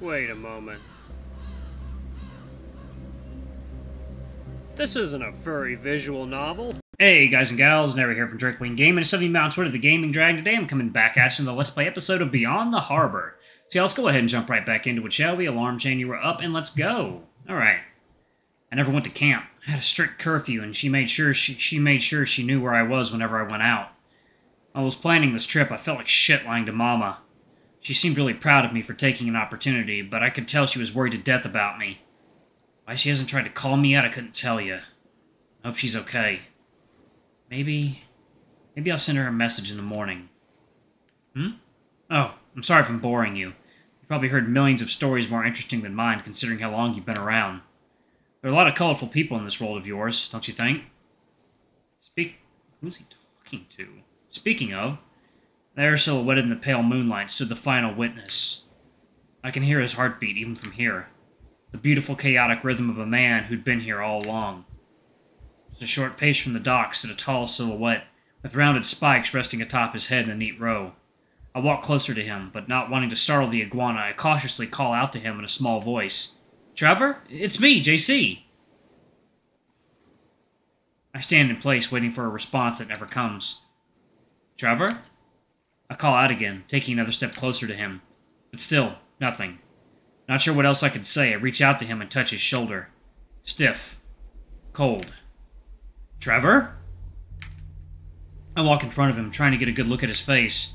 Wait a moment. This isn't a furry visual novel. Hey guys and gals, Never here from Drakewing Gaming, and 70 on Twitter, the Gaming Dragon. Today I'm coming back at you in the Let's Play episode of Beyond the Harbor. So yeah, let's go ahead and jump right back into it, shall we? Alarm chain, you were up, and let's go. Alright. I never went to camp. I had a strict curfew, and she made sure she knew where I was whenever I went out. While I was planning this trip, I felt like shit lying to Mama. She seemed really proud of me for taking an opportunity, but I could tell she was worried to death about me. Why she hasn't tried to call me yet, I couldn't tell you. I hope she's okay. Maybe I'll send her a message in the morning. Oh, I'm sorry if I'm boring you. You've probably heard millions of stories more interesting than mine, considering how long you've been around. There are a lot of colorful people in this world of yours, don't you think? Who's he talking to? Speaking of, there, silhouetted in the pale moonlight, stood the final witness. I can hear his heartbeat even from here. The beautiful, chaotic rhythm of a man who'd been here all along. Just a short pace from the dock stood a tall silhouette, with rounded spikes resting atop his head in a neat row. I walk closer to him, but not wanting to startle the iguana, I cautiously call out to him in a small voice. "Trevor? It's me, JC!" I stand in place, waiting for a response that never comes. "Trevor?" I call out again, taking another step closer to him. But still, nothing. Not sure what else I could say, I reach out to him and touch his shoulder. Stiff. Cold. "Trevor?" I walk in front of him, trying to get a good look at his face.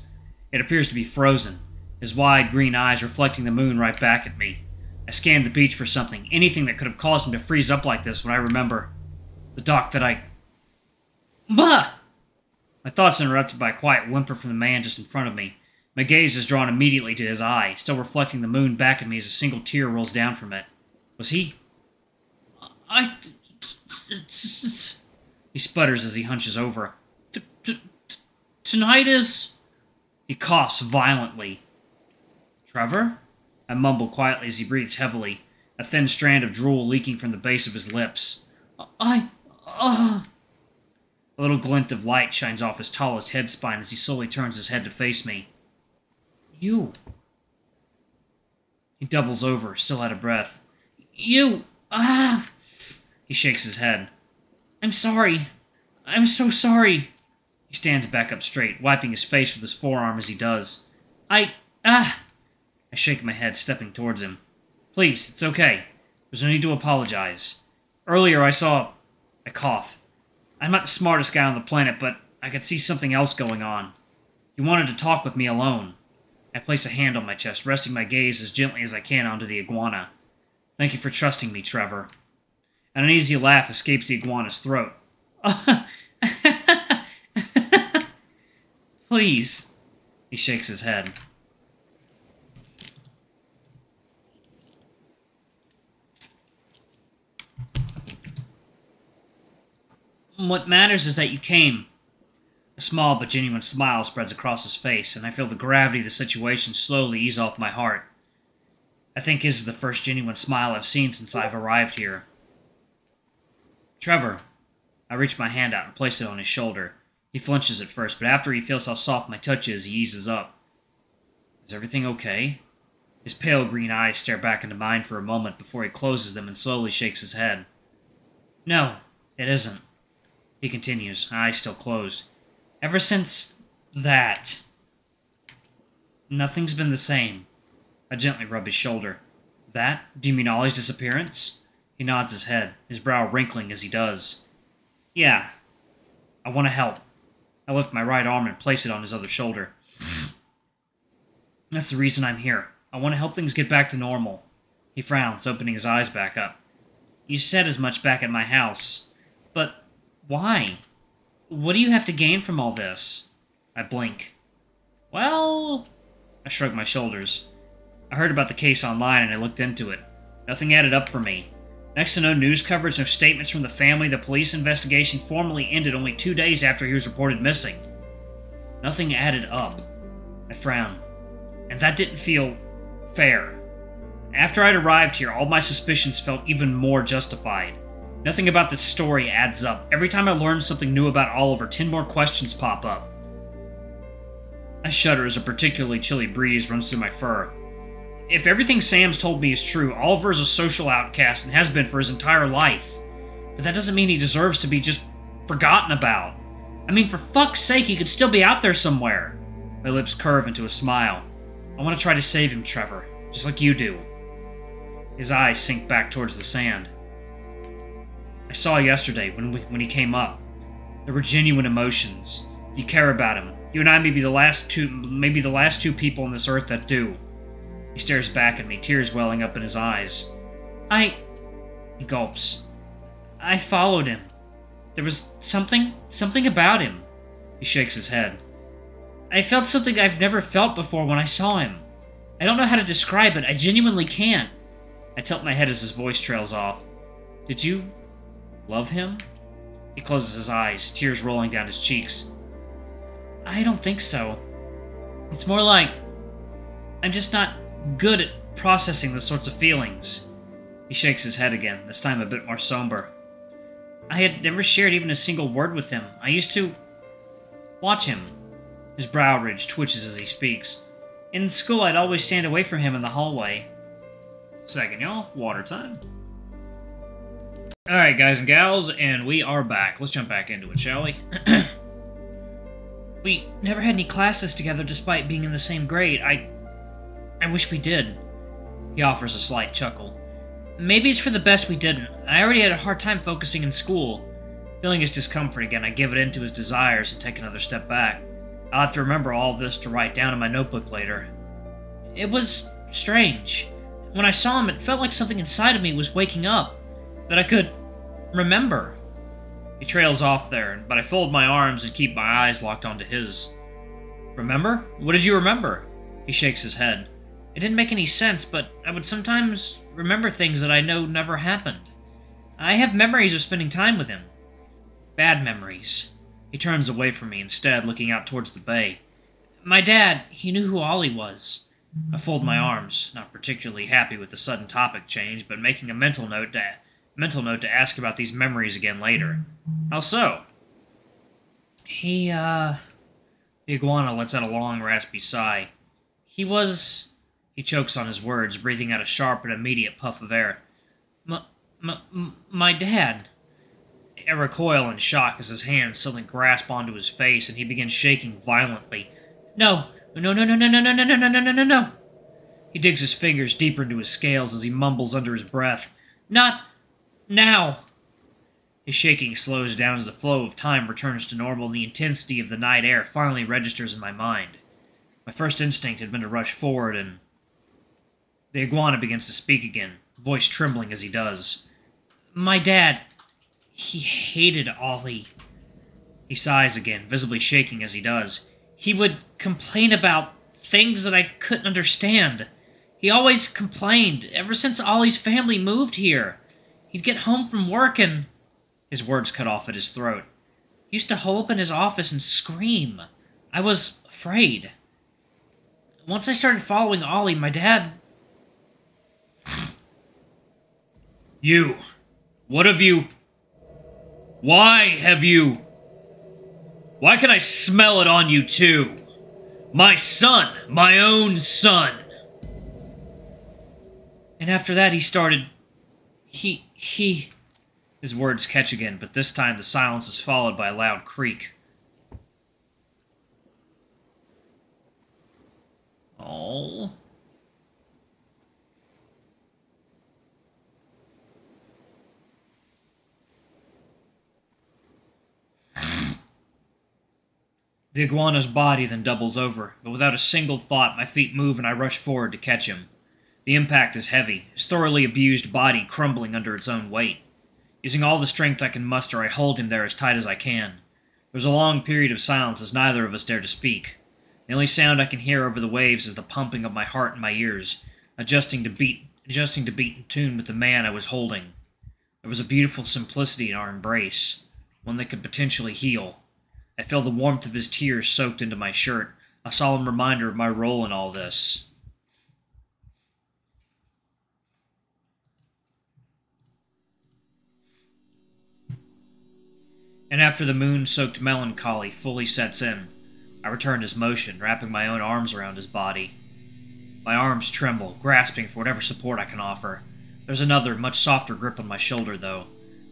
It appears to be frozen, his wide green eyes reflecting the moon right back at me. I scan the beach for something, anything that could have caused him to freeze up like this when I remember the dock that I... Bah! My thoughts are interrupted by a quiet whimper from the man just in front of me. My gaze is drawn immediately to his eye, still reflecting the moon back at me as a single tear rolls down from it. Was he... He sputters as he hunches over. Tonight is... He coughs violently. "Trevor?" I mumble quietly as he breathes heavily, a thin strand of drool leaking from the base of his lips. A little glint of light shines off his tallest head spine as he slowly turns his head to face me. "You..." He doubles over, still out of breath. "You... He shakes his head. "I'm sorry. I'm so sorry." He stands back up straight, wiping his face with his forearm as he does. I shake my head, stepping towards him. "Please, it's okay. There's no need to apologize. Earlier I saw..." I cough. "I'm not the smartest guy on the planet, but I could see something else going on. You wanted to talk with me alone." I place a hand on my chest, resting my gaze as gently as I can onto the iguana. "Thank you for trusting me, Trevor." An uneasy laugh escapes the iguana's throat. "Please." He shakes his head. "What matters is that you came." A small but genuine smile spreads across his face, and I feel the gravity of the situation slowly ease off my heart. I think his is the first genuine smile I've seen since I've arrived here. "Trevor." I reach my hand out and place it on his shoulder. He flinches at first, but after he feels how soft my touch is, he eases up. "Is everything okay?" His pale green eyes stare back into mine for a moment before he closes them and slowly shakes his head. "No, it isn't." He continues, eyes still closed. "Ever since... that... nothing's been the same." I gently rub his shoulder. "That? Do you mean Ollie's disappearance?" He nods his head, his brow wrinkling as he does. "Yeah. I want to help." I lift my right arm and place it on his other shoulder. "That's the reason I'm here. I want to help things get back to normal." He frowns, opening his eyes back up. "You said as much back at my house. But why? What do you have to gain from all this?" I blink. "Well..." I shrug my shoulders. "I heard about the case online and I looked into it. Nothing added up for me. Next to no news coverage, no statements from the family, the police investigation formally ended only 2 days after he was reported missing. Nothing added up." I frown. And that didn't feel... fair. After I'd arrived here, all my suspicions felt even more justified. Nothing about this story adds up. Every time I learn something new about Oliver, 10 more questions pop up. I shudder as a particularly chilly breeze runs through my fur. If everything Sam's told me is true, Oliver is a social outcast and has been for his entire life. But that doesn't mean he deserves to be just forgotten about. I mean, for fuck's sake, he could still be out there somewhere. My lips curve into a smile. I want to try to save him, Trevor, just like you do. His eyes sink back towards the sand. I saw yesterday when he came up. There were genuine emotions. You care about him. You and I may be the last two people on this earth that do. He stares back at me, tears welling up in his eyes. He gulps. I followed him. There was something about him. He shakes his head. I felt something I've never felt before when I saw him. I don't know how to describe it. I genuinely can't. I tilt my head as his voice trails off. Did you love him? He closes his eyes, tears rolling down his cheeks. I don't think so. It's more like I'm just not good at processing those sorts of feelings. He shakes his head again, this time a bit more somber. I had never shared even a single word with him. I used to watch him. His brow ridge twitches as he speaks. In school, I'd always stand away from him in the hallway. Second, y'all. Water time. Alright, guys and gals, and we are back. Let's jump back into it, shall we? We never had any classes together despite being in the same grade. I wish we did. He offers a slight chuckle. Maybe it's for the best we didn't. I already had a hard time focusing in school. Feeling his discomfort again, I give it in to his desires and take another step back. I'll have to remember all of this to write down in my notebook later. It was strange. When I saw him, it felt like something inside of me was waking up. That I could remember. He trails off there, but I fold my arms and keep my eyes locked onto his. Remember? What did you remember? He shakes his head. It didn't make any sense, but I would sometimes remember things that I know never happened. I have memories of spending time with him. Bad memories. He turns away from me instead, looking out towards the bay. My dad, he knew who Ollie was. I fold my arms, not particularly happy with the sudden topic change, but making a mental note to ask about these memories again later. How so? The iguana lets out a long, raspy sigh. He chokes on his words, breathing out a sharp and immediate puff of air. My dad. I recoil in shock as his hands suddenly grasp onto his face and he begins shaking violently. No. He digs his fingers deeper into his scales as he mumbles under his breath. Not now. His shaking slows down as the flow of time returns to normal and the intensity of the night air finally registers in my mind. My first instinct had been to rush forward and... The iguana begins to speak again, voice trembling as he does. My dad, he hated Ollie. He sighs again, visibly shaking as he does. He would complain about things that I couldn't understand. He always complained, ever since Ollie's family moved here. He'd get home from work and... His words cut off at his throat. He used to hole up in his office and scream. I was afraid. Once I started following Ollie, my dad... You. What have you... Why have you... Why can I smell it on you, too? My son! My own son! And after that, he started... His words catch again, but this time the silence is followed by a loud creak. Oh... The iguana's body then doubles over, but without a single thought, my feet move and I rush forward to catch him. The impact is heavy, his thoroughly abused body crumbling under its own weight. Using all the strength I can muster, I hold him there as tight as I can. There's a long period of silence as neither of us dare to speak. The only sound I can hear over the waves is the pumping of my heart in my ears, adjusting to beat in tune with the man I was holding. There was a beautiful simplicity in our embrace, one that could potentially heal. I feel the warmth of his tears soaked into my shirt, a solemn reminder of my role in all this. And after the moon-soaked melancholy fully sets in, I return his motion, wrapping my own arms around his body. My arms tremble, grasping for whatever support I can offer. There's another, much softer grip on my shoulder, though.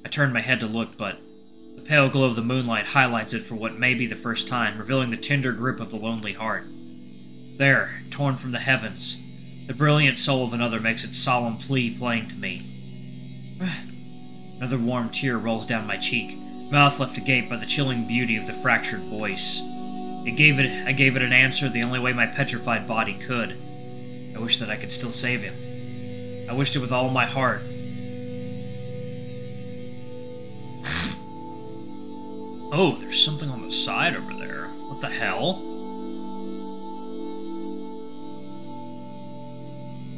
I turn my head to look, but the pale glow of the moonlight highlights it for what may be the first time, revealing the tender grip of the lonely heart. There, torn from the heavens, the brilliant soul of another makes its solemn plea plain to me. Another warm tear rolls down my cheek, mouth left agape by the chilling beauty of the fractured voice. I gave it an answer the only way my petrified body could. I wished that I could still save him. I wished it with all my heart. Oh, there's something on the side over there. What the hell?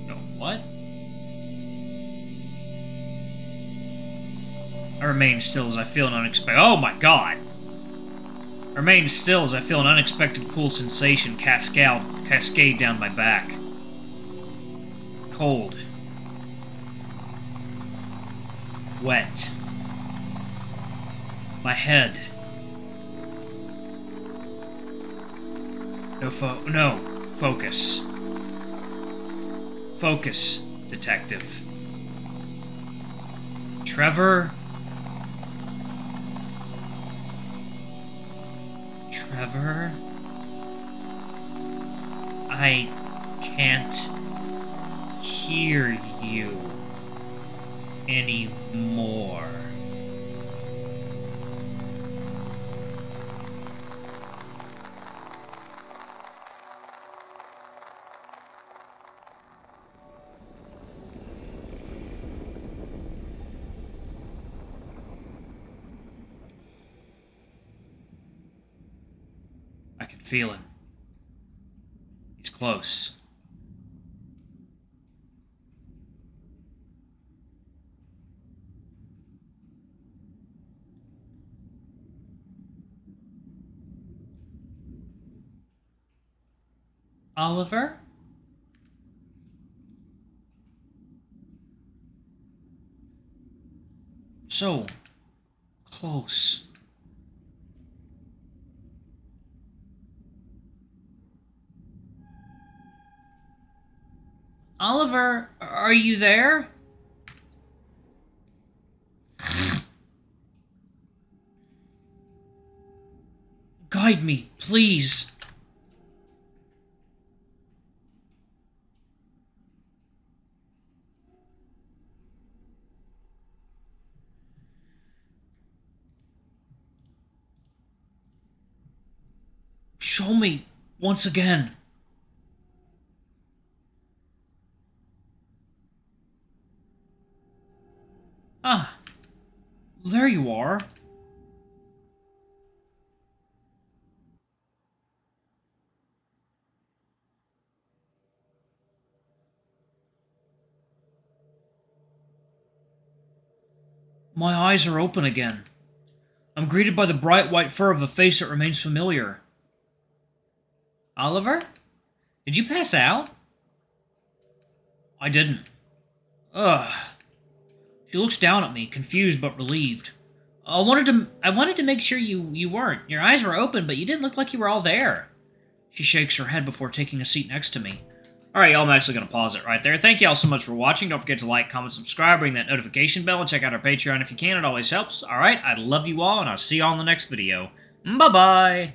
No, what? I remain still as I feel an unexpected... Oh my god! I remain still as I feel an unexpected cool sensation cascade down my back. Cold. Wet. My head. No, focus. Focus, detective. Trevor? Trevor? I can't hear you anymore. I can feel him. He's close. Oliver? So close. Oliver, are you there? Guide me, please. Show me once again. Ah, there you are. My eyes are open again. I'm greeted by the bright white fur of a face that remains familiar. Oliver? Did you pass out? I didn't. Ugh. She looks down at me, confused but relieved. I wanted to make sure you weren't. Your eyes were open, but you didn't look like you were all there. She shakes her head before taking a seat next to me. Alright, y'all, I'm actually going to pause it right there. Thank y'all so much for watching. Don't forget to like, comment, subscribe, ring that notification bell, and check out our Patreon if you can. It always helps. Alright, I love you all, and I'll see y'all in the next video. Bye-bye!